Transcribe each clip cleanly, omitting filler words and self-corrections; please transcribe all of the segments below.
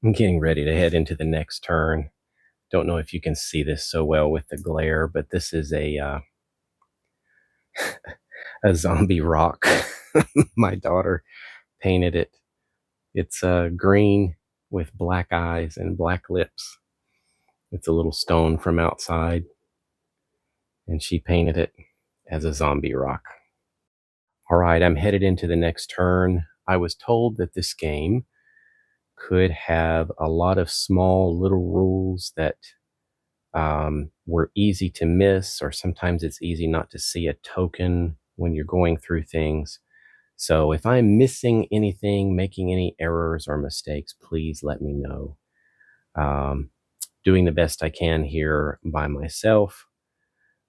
I'm getting ready to head into the next turn. Don't know if you can see this so well with the glare, but this is a zombie rock. My daughter painted it. It's green with black eyes and black lips. It's a little stone from outside, and she painted it as a zombie rock. All right, I'm headed into the next turn. I was told that this game could have a lot of small little rules that were easy to miss, or sometimes it's easy not to see a token when you're going through things. So if I'm missing anything, making any errors or mistakes, please let me know. Um, Doing the best I can here by myself.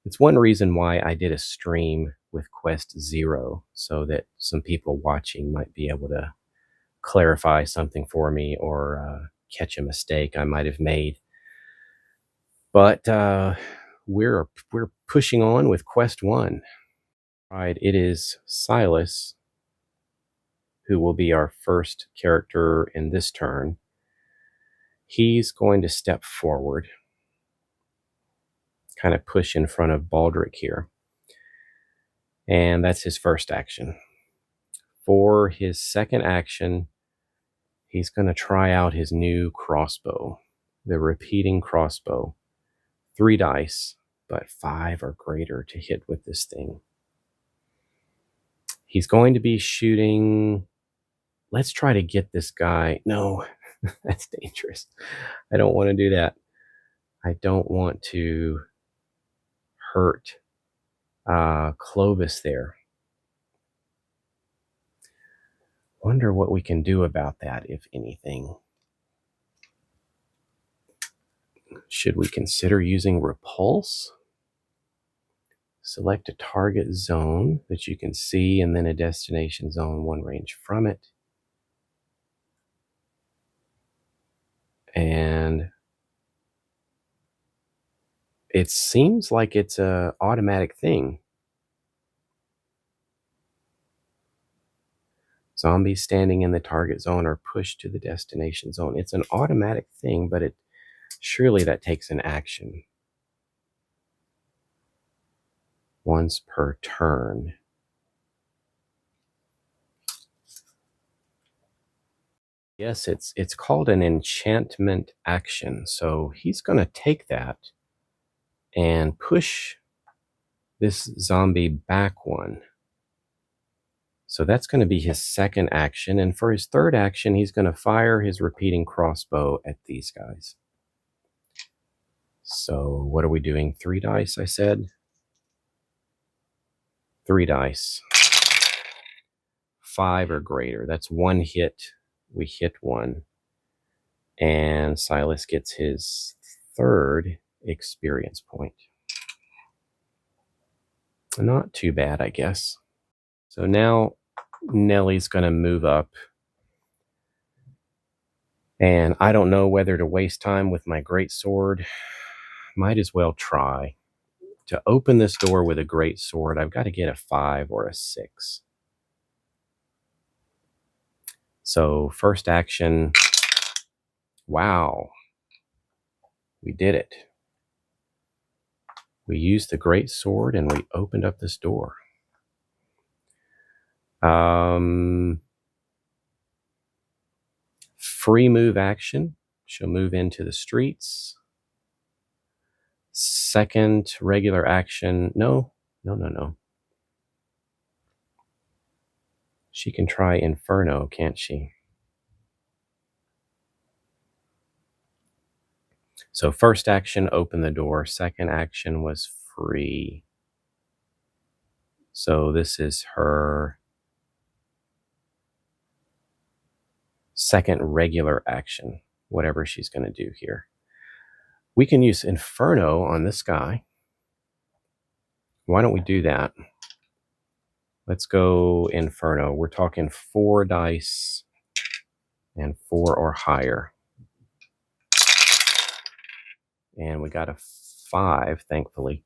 It's one reason why I did a stream with Quest Zero, so that some people watching might be able to clarify something for me, or catch a mistake I might have made. But we're pushing on with Quest One. Right, it is Silas who will be our first character in this turn. He's going to step forward, kind of push in front of Baldric here, and that's his first action. For his second action, he's going to try out his new crossbow, the repeating crossbow. 3 dice, but 5 or greater to hit with this thing. He's going to be shooting. Let's try to get this guy. No, that's dangerous. I don't want to do that. I don't want to hurt Clovis there. Wonder what we can do about that, if anything. Should we consider using repulse? Select a target zone that you can see, and then a destination zone 1 range from it. And it seems like it's an automatic thing. Zombies standing in the target zone are pushed to the destination zone. It's an automatic thing, but surely that takes an action. Once per turn. Yes, it's called an enchantment action. So he's going to take that and push this zombie back 1. So that's going to be his second action. And for his third action, he's going to fire his repeating crossbow at these guys. So what are we doing? 3 dice, I said. 3 dice. 5 or greater. That's 1 hit. We hit 1. And Silas gets his 3rd experience point. Not too bad, I guess. So now Nellie's going to move up. And I don't know whether to waste time with my greatsword. Might as well try. To open this door with a greatsword, I've got to get a 5 or a 6. So first action. Wow. We did it. We used the greatsword and we opened up this door. Free move action. She'll move into the streets. Second regular action. No. She can try Inferno, can't she? So first action, open the door. Second action was free. So this is her second regular action, whatever she's going to do here. We can use Inferno on this guy. Why don't we do that? Let's go Inferno. We're talking 4 dice and 4 or higher. And we got a 5, thankfully.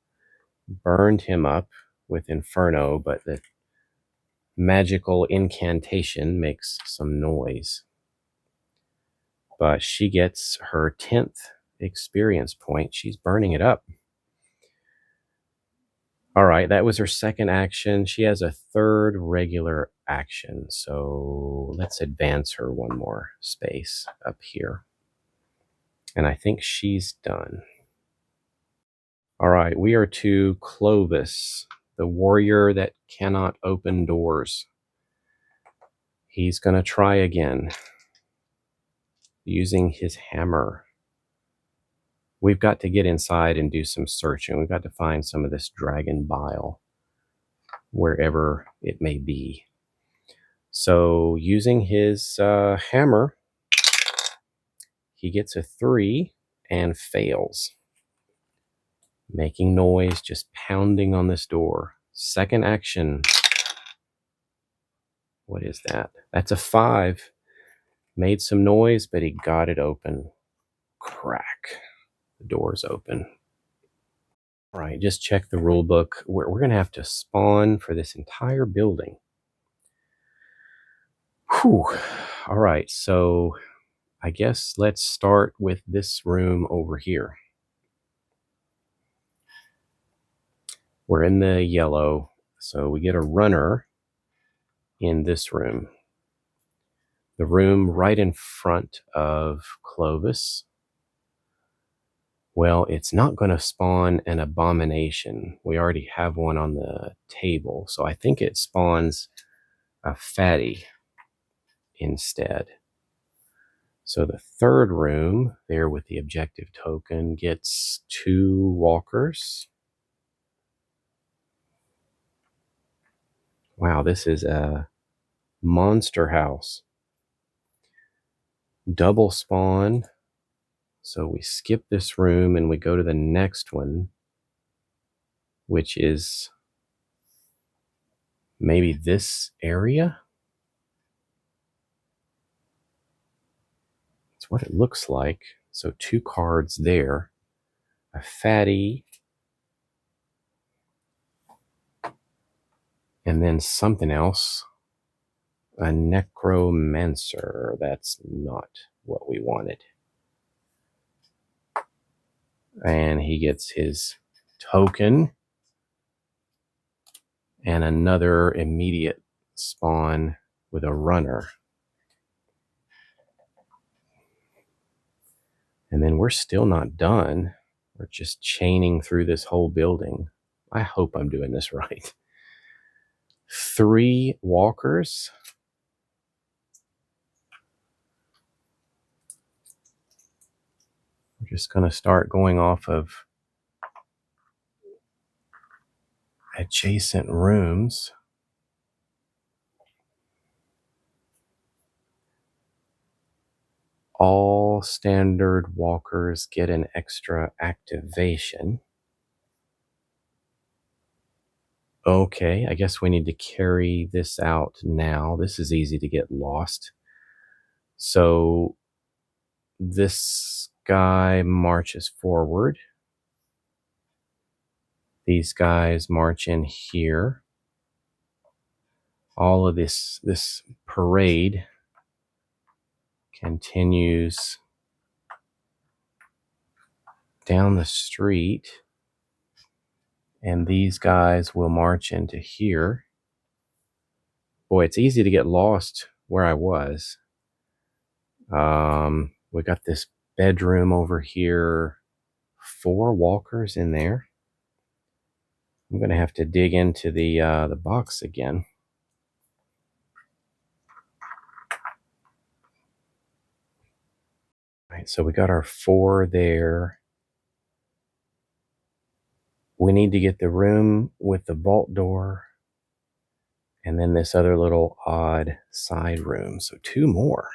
Burned him up with Inferno, but the magical incantation makes some noise. but she gets her 10th experience point. She's burning it up. All right, that was her second action. She has a third regular action, so let's advance her one more space up here. And I think she's done. All right, we are to Clovis, the warrior that cannot open doors. He's going to try again using his hammer. We've got to get inside and do some searching. We've got to find some of this dragon bile, wherever it may be. So using his hammer, he gets a 3 and fails. Making noise, just pounding on this door. Second action. What is that? That's a 5. Made some noise, but he got it open. Crack. The door's open. All right, just check the rule book. We're going to have to spawn for this entire building. Whew. All right, so I guess let's start with this room over here. We're in the yellow, so we get a runner in this room. The room right in front of Clovis. Well, it's not going to spawn an abomination. We already have one on the table, so I think it spawns a fatty instead. So the third room, there with the objective token, gets 2 walkers. Wow, this is a monster house. Double spawn. So we skip this room and we go to the next one, which is maybe this area. It's what it looks like. So 2 cards there. A fatty. And then something else. A necromancer. That's not what we wanted. And he gets his token. And another immediate spawn with a runner. And then we're still not done. We're just chaining through this whole building. I hope I'm doing this right. 3 walkers. We're just going to start going off of adjacent rooms. All standard walkers get an extra activation. Okay, I guess we need to carry this out now. This is easy to get lost. So this guy marches forward. These guys march in here. All of this parade continues down the street. And these guys will march into here. Boy, it's easy to get lost where I was. We got this bedroom over here. 4 walkers in there. I'm going to have to dig into the box again. All right, so we got our 4 there. We need to get the room with the vault door. And then this other little odd side room. So 2 more.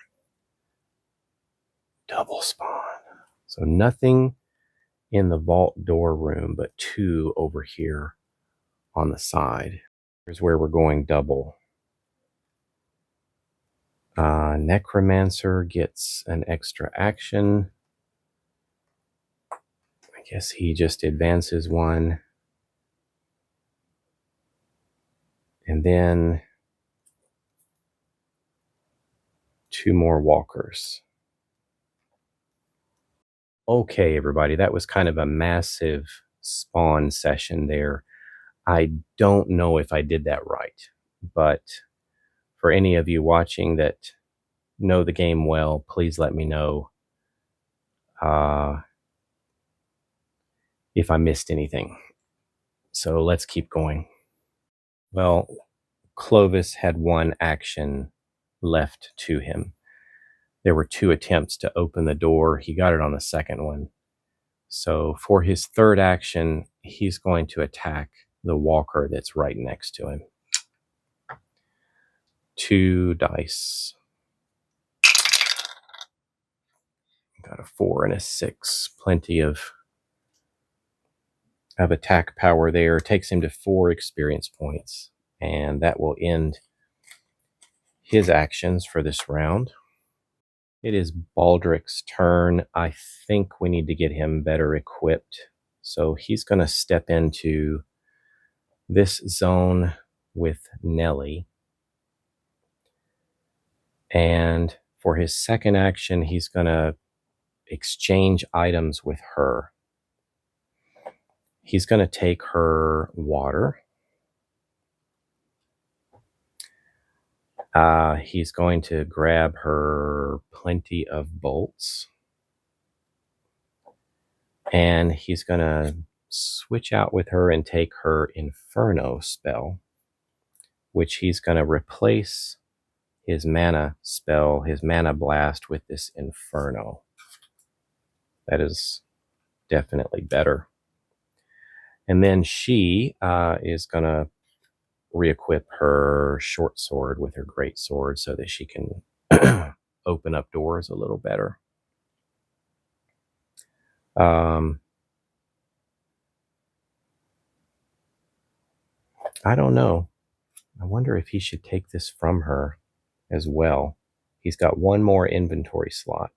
Double spawn. So nothing in the vault door room, but 2 over here on the side. Here's where we're going double. Necromancer gets an extra action. I guess he just advances 1. And then 2 more walkers. Okay, everybody, that was kind of a massive spawn session there. I don't know if I did that right, but for any of you watching that know the game well, please let me know uh, if I missed anything. So let's keep going. Well, Clovis had one action left to him. There were two attempts to open the door. He got it on the second one. So for his third action, he's going to attack the walker that's right next to him. 2 dice. Got a 4 and a 6. Plenty of attack power there. Takes him to 4 experience points. And that will end his actions for this round. It is Baldric's turn. I think we need to get him better equipped. So he's going to step into this zone with Nellie. And for his second action, he's going to exchange items with her. He's going to take her water. He's going to grab her plenty of bolts. And he's going to switch out with her and take her Inferno spell, which he's going to replace his mana spell, his mana blast, with this Inferno. That is definitely better. And then she is going to re-equip her short sword with her great sword so that she can open up doors a little better. I don't know. I wonder if he should take this from her as well. He's got one more inventory slot.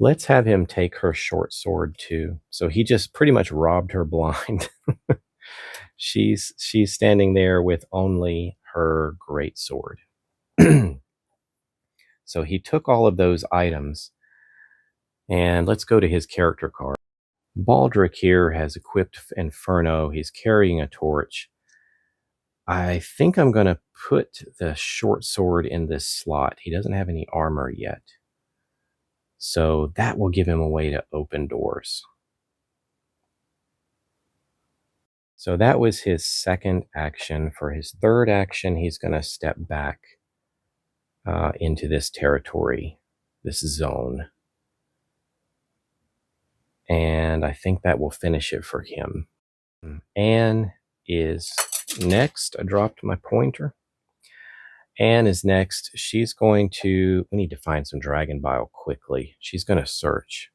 Let's have him take her short sword too. So he just pretty much robbed her blind. She's standing there with only her great sword. So he took all of those items. And let's go to his character card. Baldric here has equipped Inferno. He's carrying a torch. I think I'm going to put the short sword in this slot. He doesn't have any armor yet. So that will give him a way to open doors. So that was his second action. For his third action, he's going to step back into this territory, this zone. And I think that will finish it for him. Anne is next. I dropped my pointer. Anne is next. She's going to... We need to find some dragon bile quickly. She's going to search.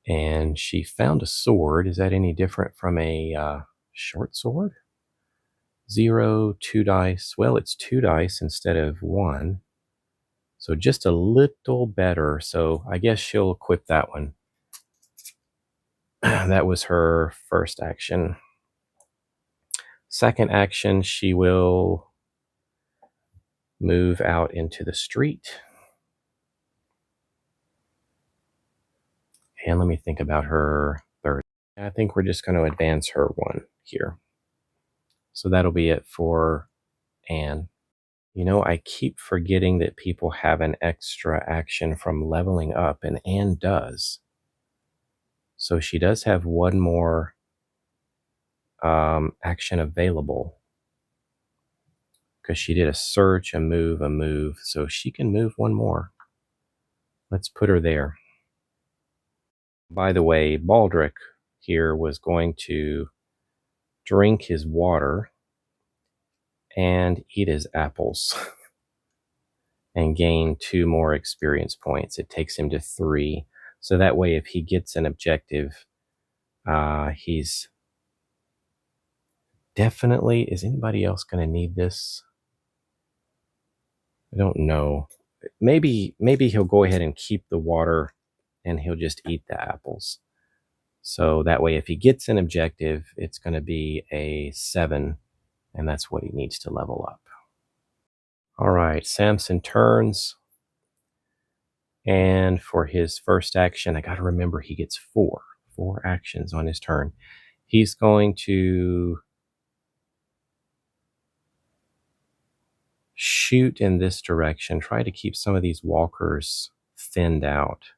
And she found a sword. Is that any different from a short sword? 0, 2 dice. Well, it's 2 dice instead of 1. So just a little better. So I guess she'll equip that one. That was her first action. Second action, she will move out into the street. And let me think about her third. I think we're just going to advance her 1 here. So that'll be it for Anne. You know, I keep forgetting that people have an extra action from leveling up, and Anne does. So she does have 1 more action available, because she did a search, a move, so she can move 1 more. Let's put her there. By the way, Baldric here was going to drink his water and eat his apples and gain 2 more experience points. It takes him to 3. So that way, if he gets an objective, he's definitely... Is anybody else going to need this? I don't know. Maybe he'll go ahead and keep the water and he'll just eat the apples. So that way, if he gets an objective, it's going to be a 7 and that's what he needs to level up. All right, Samson turns, and for his first action, I got to remember he gets four actions on his turn. He's going to shoot in this direction, try to keep some of these walkers thinned out.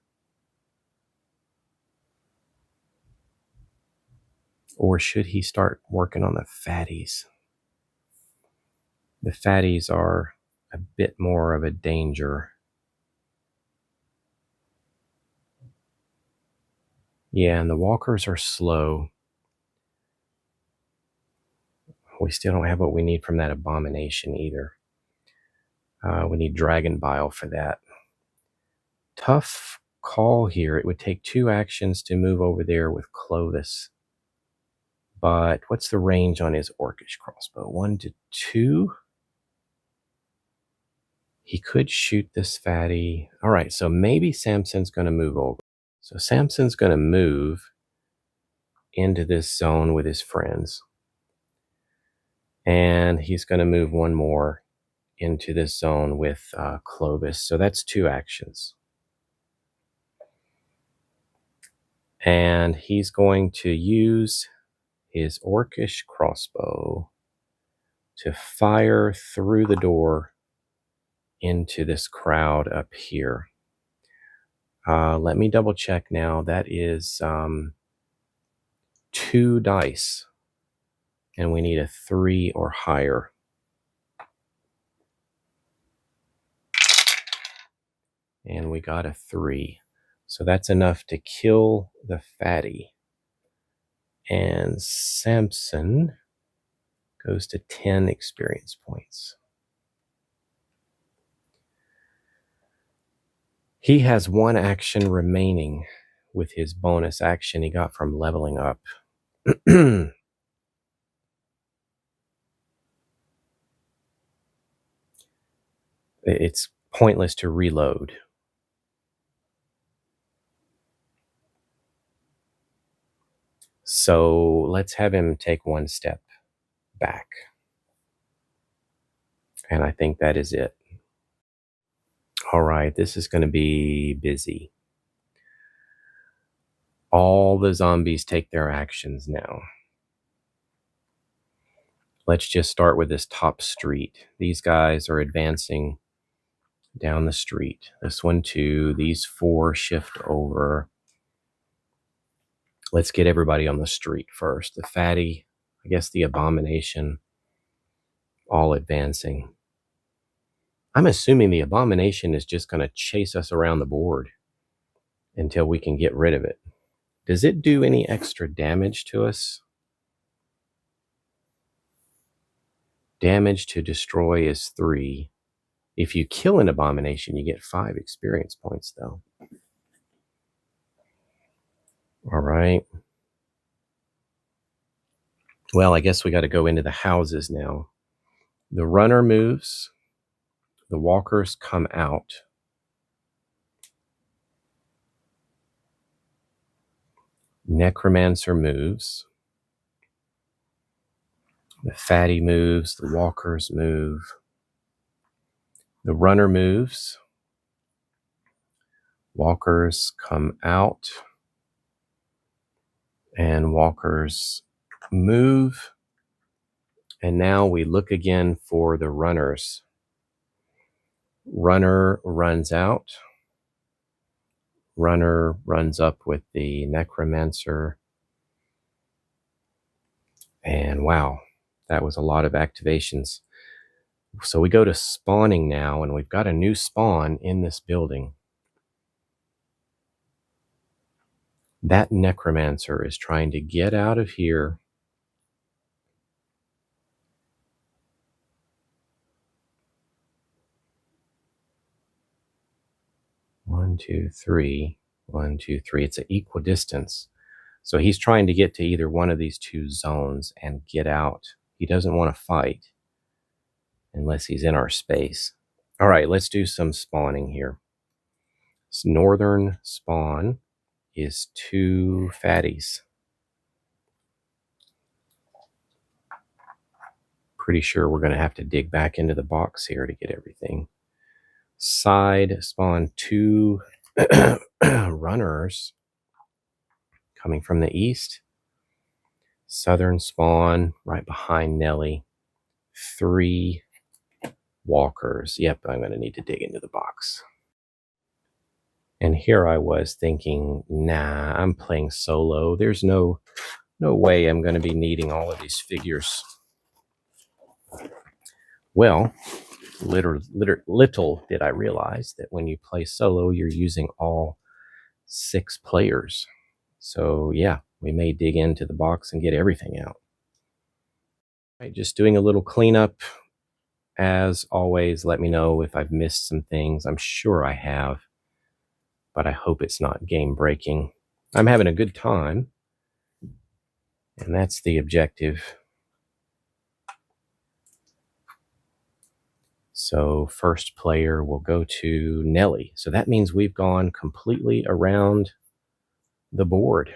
Or should he start working on the fatties? The fatties are a bit more of a danger. Yeah, and the walkers are slow. We still don't have what we need from that abomination either. We need dragon bile for that. Tough call here. It would take 2 actions to move over there with Clovis. But what's the range on his orcish crossbow? 1 to 2? He could shoot this fatty. All right, so maybe Samson's going to move over. So Samson's going to move into this zone with his friends. And he's going to move one more into this zone with Clovis. So that's 2 actions. And he's going to use his orcish crossbow to fire through the door into this crowd up here. Let me double check now. That is 2 dice, and we need a 3 or higher. And we got a 3. So that's enough to kill the fatty. And Samson goes to 10 experience points. He has 1 action remaining with his bonus action he got from leveling up. It's pointless to reload. So let's have him take 1 step back. And I think that is it. All right, this is going to be busy. All the zombies take their actions now. Let's just start with this top street. These guys are advancing down the street. This one too. These 4 shift over. Let's get everybody on the street first. The fatty, I guess the abomination, all advancing. I'm assuming the abomination is just going to chase us around the board until we can get rid of it. Does it do any extra damage to us? Damage to destroy is 3. If you kill an abomination, you get 5 experience points, though. All right. Well, I guess we got to go into the houses now. The runner moves. The walkers come out. Necromancer moves. The fatty moves. The walkers move. The runner moves. Walkers come out. And walkers move. And now we look again for the runners. Runner runs out. Runner runs up with the necromancer. And wow, that was a lot of activations. So we go to spawning now, and we've got a new spawn in this building. That necromancer is trying to get out of here. One, two, three. 1, 2, 3. It's an equal distance. So he's trying to get to either one of these 2 zones and get out. He doesn't want to fight unless he's in our space. All right, let's do some spawning here. This northern spawn is 2 fatties. pretty sure we're going to have to dig back into the box here to get everything. Side spawn 2 runners coming from the east. Southern spawn right behind Nelly. 3 walkers. Yep, I'm going to need to dig into the box. And here I was thinking, nah, I'm playing solo. There's no way I'm going to be needing all of these figures. Well, little did I realize that when you play solo, you're using all 6 players. So yeah, we may dig into the box and get everything out. Right, just doing a little cleanup. As always, let me know if I've missed some things. I'm sure I have, but I hope it's not game breaking. I'm having a good time, and that's the objective. So first player will go to Nelly. So that means we've gone completely around the board.